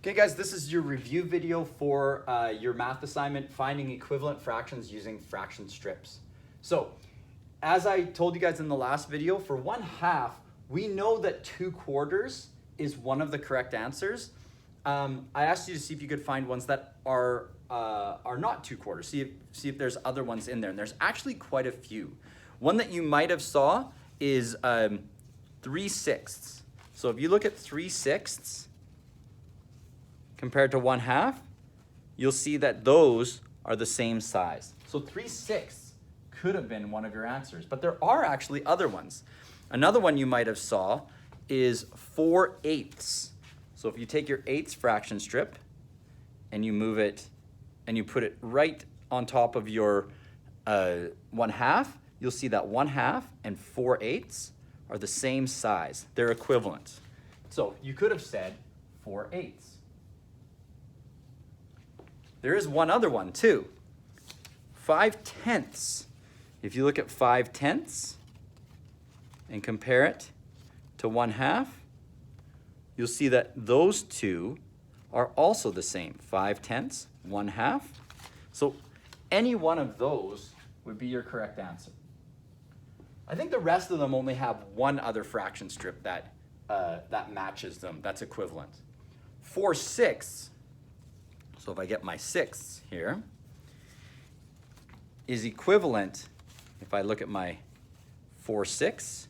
Okay guys, this is your review video for your math assignment, finding equivalent fractions using fraction strips. So, as I told you guys in the last video, for 1/2, we know that 2/4 is one of the correct answers. I asked you to see if you could find ones that are not 2/4. See if there's other ones in there, and there's actually quite a few. One that you might have saw is 3/6. So if you look at 3/6 compared to 1/2, you'll see that those are the same size. So 3/6 could have been one of your answers, but there are actually other ones. Another one you might have saw is 4/8. So if you take your 8ths fraction strip and you move it and you put it right on top of your 1/2, you'll see that 1/2 and 4/8 are the same size. They're equivalent. So you could have said 4/8. There is one other one too. 5/10. If you look at 5/10 and compare it to 1/2, you'll see that those two are also the same. 5/10, 1/2. So any one of those would be your correct answer. I think the rest of them only have one other fraction strip that matches them, that's equivalent. 4/6, so if I get my 6ths here, is equivalent, if I look at my 4/6,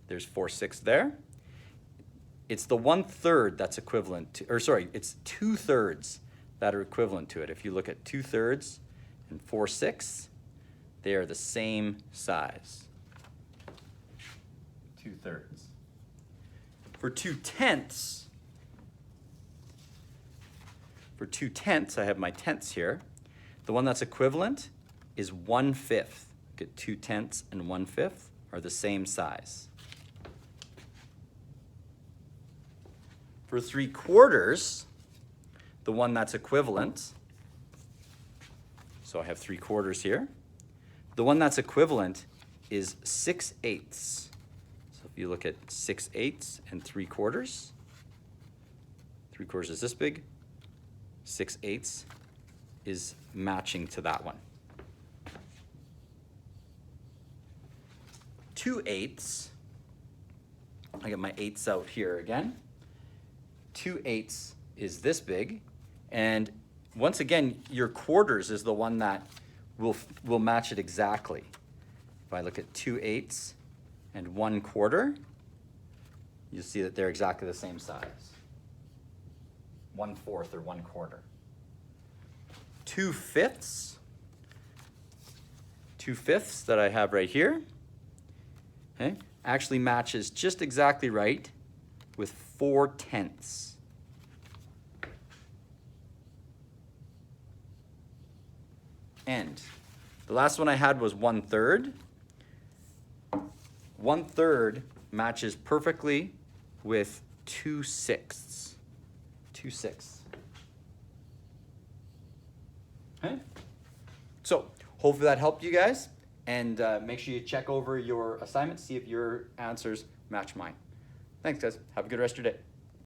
there's 4/6 there. It's the 1/3 that's equivalent to, or sorry, it's 2/3 that are equivalent to it. If you look at 2/3 and 4/6, they are the same size. 2/3. For 2/10, I have my tenths here. The one that's equivalent is 1/5. Look at 2/10 and 1/5 are the same size. For 3/4, the one that's equivalent, so I have 3/4 here. The one that's equivalent is 6/8. So if you look at 6/8 and 3/4, 3/4 is this big, 6/8 is matching to that one. 2/8, I get my 8ths out here again. 2/8 is this big, and once again, your quarters is the one that will match it exactly. If I look at 2/8 and 1/4, you'll see that they're exactly the same size. 1/4 or 1/4. 2/5, 2/5 that I have right here, okay, actually matches just exactly right with 4/10. And the last one I had was 1/3. 1/3 matches perfectly with 2/6. 2/6. Okay? So hopefully that helped you guys, and make sure you check over your assignments, see if your answers match mine. Thanks guys, have a good rest of your day.